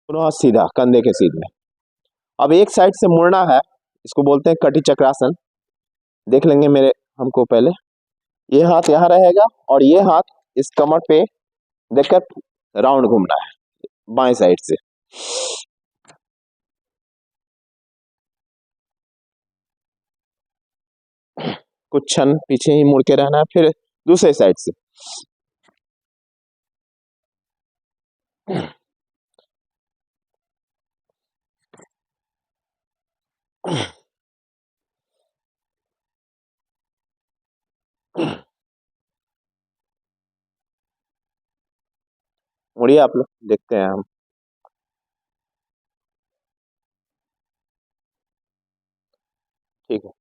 दोनों हाथ सीधा, कंधे के सीधे। अब एक साइड से मुड़ना है, इसको बोलते हैं कटी चक्रासन। देख लेंगे मेरे हमको पहले, ये हाथ यहाँ रहेगा और ये हाथ इस कमर पे देखकर राउंड घूमना है बाएं साइड से। कुछ क्षण पीछे ही मुड़ के रहना है, फिर दूसरे साइड से। मुड़िए आप लोग, देखते हैं हम। ठीक है।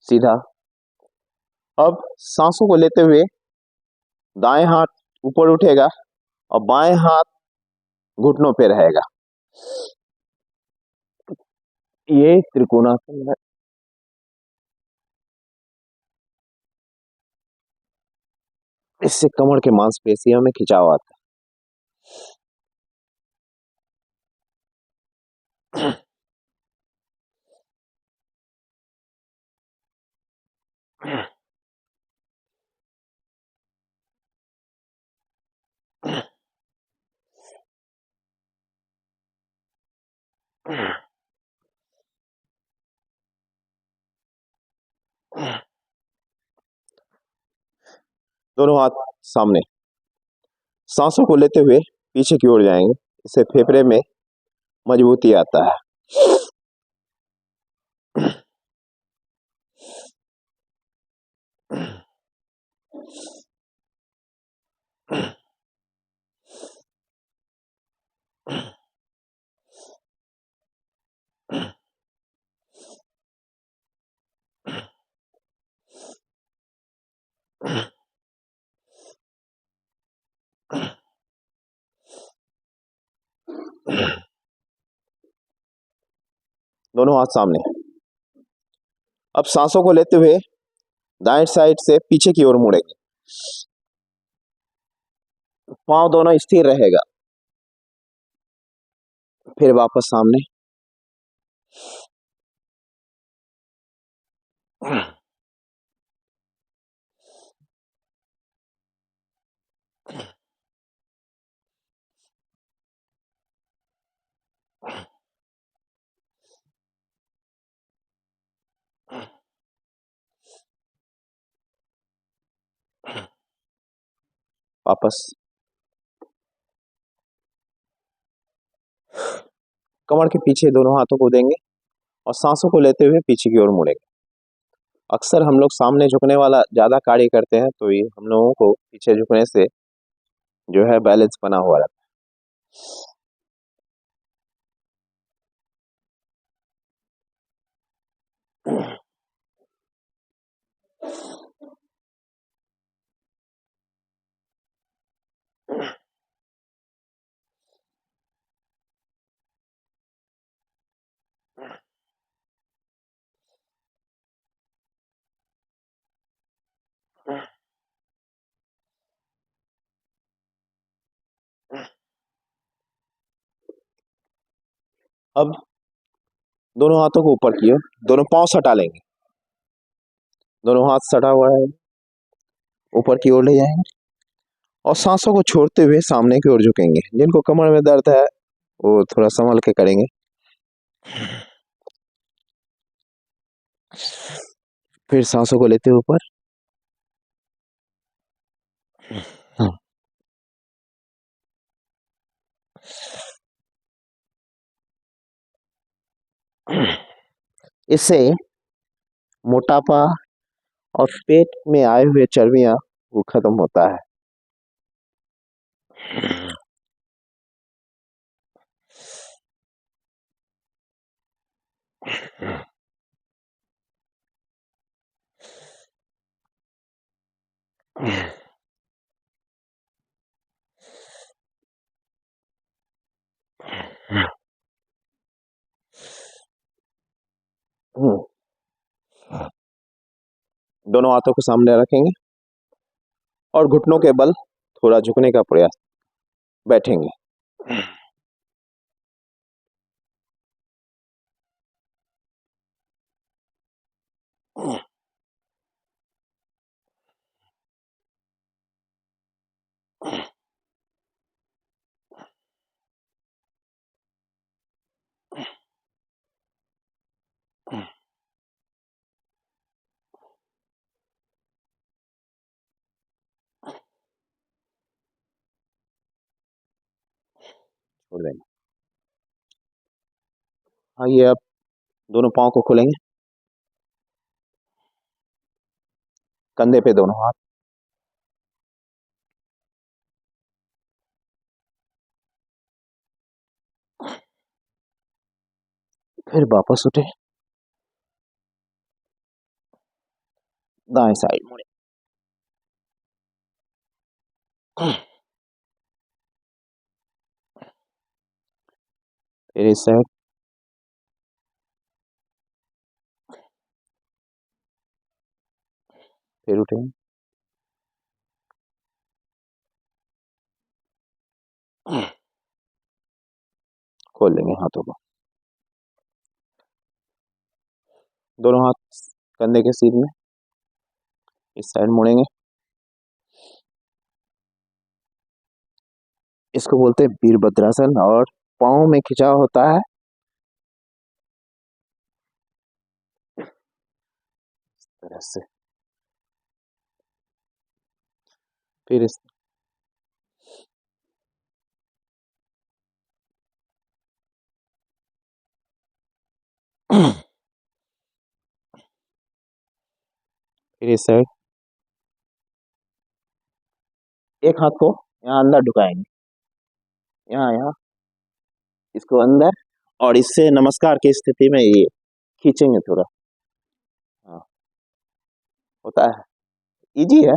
सीधा। अब सांसों को लेते हुए दाएं हाथ ऊपर उठेगा और बाएं हाथ घुटनों पे रहेगा। ये त्रिकोणासन है। इससे कमर के मांसपेशियों में खिंचाव आता है। दोनों हाथ सामने, सांसों को लेते हुए पीछे की ओर जाएंगे। इससे फेफड़े में मजबूती आता है। दोनों हाथ सामने। अब सांसों को लेते हुए दाएं साइड से पीछे की ओर मुड़ेंगे। पांव दोनों स्थिर रहेगा। फिर वापस सामने। वापस। कमर के पीछे दोनों हाथों को देंगे और सांसों को लेते हुए पीछे की ओर मुड़ेंगे। अक्सर हम लोग सामने झुकने वाला ज्यादा कार्य करते हैं, तो ये हम लोगों को पीछे झुकने से जो है बैलेंस बना हुआ रहता है। अब दोनों हाथों को ऊपर किए, दोनों पांव सटा लेंगे। दोनों हाथ सटा हुआ है, ऊपर की ओर ले जाएंगे और सांसों को छोड़ते हुए सामने की ओर झुकेंगे। जिनको कमर में दर्द है वो थोड़ा संभल के करेंगे। फिर सांसों को लेते हुए ऊपर। इससे मोटापा और पेट में आए हुए चर्बियां वो खत्म होता है। हम्म, दोनों हाथों को सामने रखेंगे और घुटनों के बल थोड़ा झुकने का प्रयास, बैठेंगे। छोड़ देंगे। हाँ, ये अब दोनों पाँव को खोलेंगे, कंधे पे दोनों हाथ, फिर वापस उठे, दाएं साइड मुड़े, फिर इस साइड, फिर उठे, खोल लेंगे हाथों को, दोनों हाथ कंधे के सीध में, इस साइड मुड़ेंगे। इसको बोलते हैं वीरभद्रासन और पाँव में खिंचाव होता है इस तरह से। फिर इस फिर इस साइड, एक हाथ को यहाँ अंदर ढुकाएंगे, यहाँ यहाँ इसको अंदर, और इससे नमस्कार की स्थिति में ये खींचेंगे थोड़ा। हाँ, होता है, इजी है,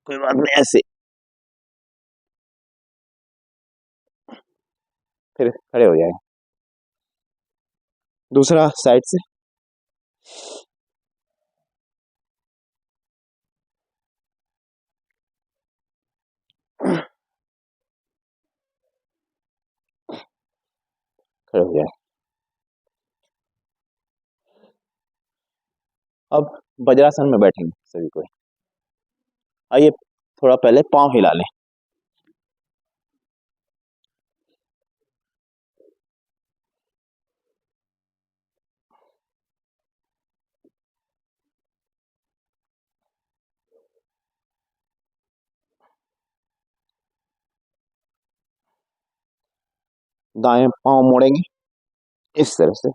कोई बात नहीं, ऐसे फिर खड़े हो जाएंगे। दूसरा साइड से, खड़े हो जाए। अब वज्रासन में बैठेंगे सभी को। आइए थोड़ा पहले पाँव हिला लें, दाएं पाँव मोड़ेंगे इस तरह से,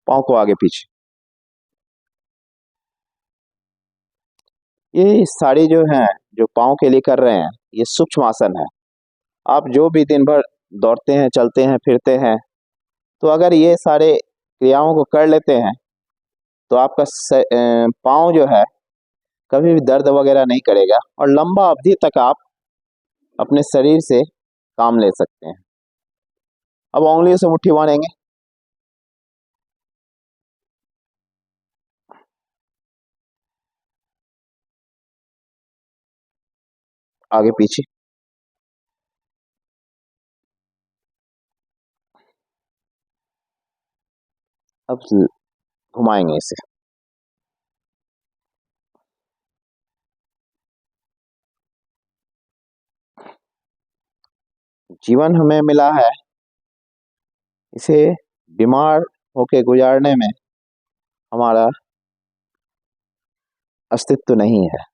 पाँव को आगे पीछे। ये सारी जो है, जो पाँव के लिए कर रहे हैं, ये सूक्ष्म आसन है। आप जो भी दिन भर दौड़ते हैं, चलते हैं, फिरते हैं, तो अगर ये सारे क्रियाओं को कर लेते हैं तो आपका पाँव जो है कभी भी दर्द वगैरह नहीं करेगा और लंबा अवधि तक आप अपने शरीर से काम ले सकते हैं। अब उंगलियों से मुट्ठी बांधेंगे, आगे पीछे, अब घुमाएंगे इसे। जीवन हमें मिला है, इसे बीमार होके गुजारने में हमारा अस्तित्व नहीं है।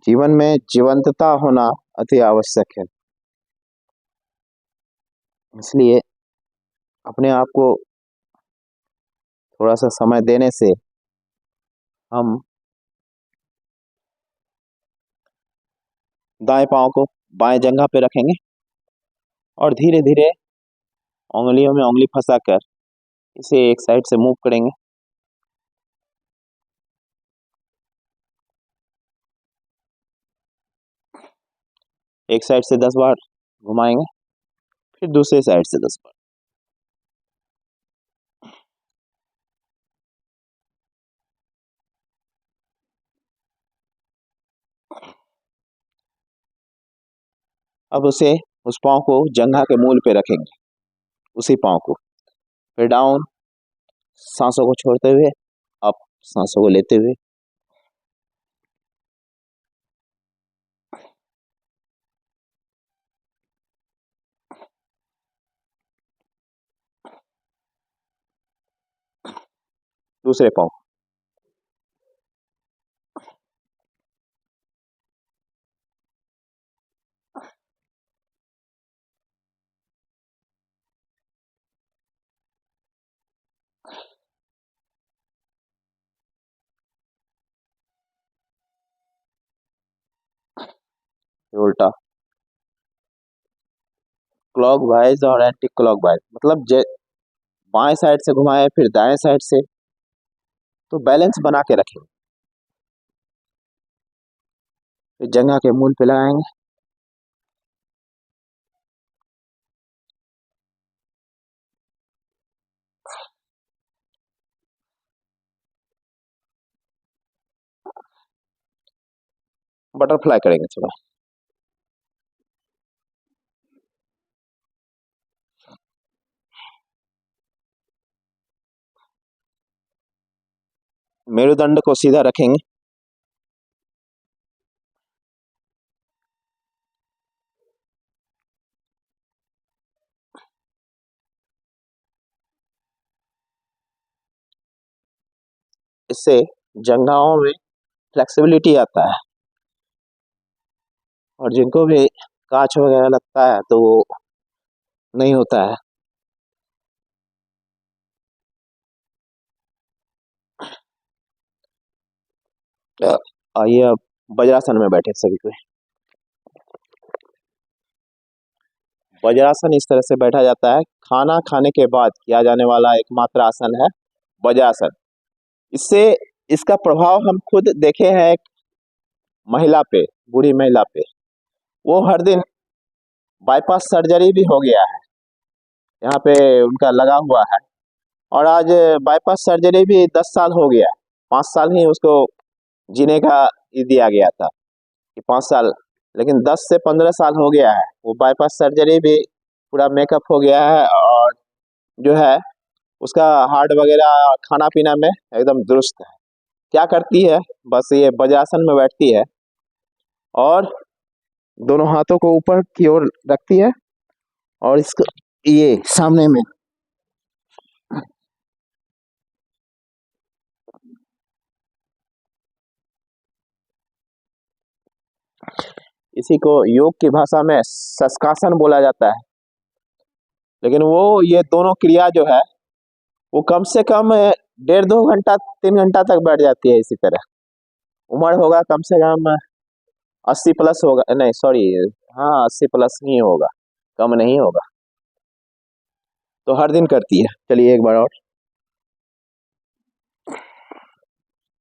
जीवन में जीवंतता होना अति आवश्यक है। इसलिए अपने आप को थोड़ा सा समय देने से हम दाएं पांव को बाएं जंघा पे रखेंगे और धीरे धीरे उंगलियों में उंगली फंसा कर इसे एक साइड से मूव करेंगे। एक साइड से 10 बार घुमाएंगे, फिर दूसरे साइड से 10 बार। अब उस पाँव को जंघा के मूल पे रखेंगे, उसी पाँव को। फिर डाउन, सांसों को छोड़ते हुए अप, सांसों को लेते हुए। दूसरे पाँव। उल्टा क्लॉकवाइज और एंटी क्लॉकवाइज, मतलब बाएं साइड से घुमाए फिर दाएं साइड से, तो बैलेंस बना के रखें। फिर जंघा के मूल पे लगाएंगे। बटरफ्लाई करेंगे थोड़ा। मेरुदंड को सीधा रखेंगे। इससे जंघाओं में फ्लेक्सिबिलिटी आता है, और जिनको भी कांच वगैरह लगता है तो वो नहीं होता है। आइए अब वज्रासन में बैठे सभी को। वज्रासन इस तरह से बैठा जाता है, खाना खाने के बाद किया जाने वाला एकमात्र आसन है वज्रासन। इससे इसका प्रभाव हम खुद देखे हैं एक महिला पे, बूढ़ी महिला पे। वो हर दिन बाईपास सर्जरी भी हो गया है, यहाँ पे उनका लगा हुआ है, और आज बाईपास सर्जरी भी 10 साल हो गया। 5 साल ही उसको जीने का ये दिया गया था कि 5 साल, लेकिन 10 से 15 साल हो गया है। वो बाईपास सर्जरी भी पूरा मेकअप हो गया है, और जो है उसका हार्ट वगैरह खाना पीना में एकदम दुरुस्त है। क्या करती है, बस ये वज्रासन में बैठती है और दोनों हाथों को ऊपर की ओर रखती है, और इसको ये सामने में इसी को योग की भाषा में शशकासन बोला जाता है। लेकिन वो ये दोनों क्रिया जो है वो कम से कम 1.5-2 घंटा 3 घंटा तक बैठ जाती है इसी तरह। उम्र होगा कम से कम 80+ होगा, नहीं सॉरी, हाँ 80+ ही होगा, कम नहीं होगा। तो हर दिन करती है। चलिए एक बार और।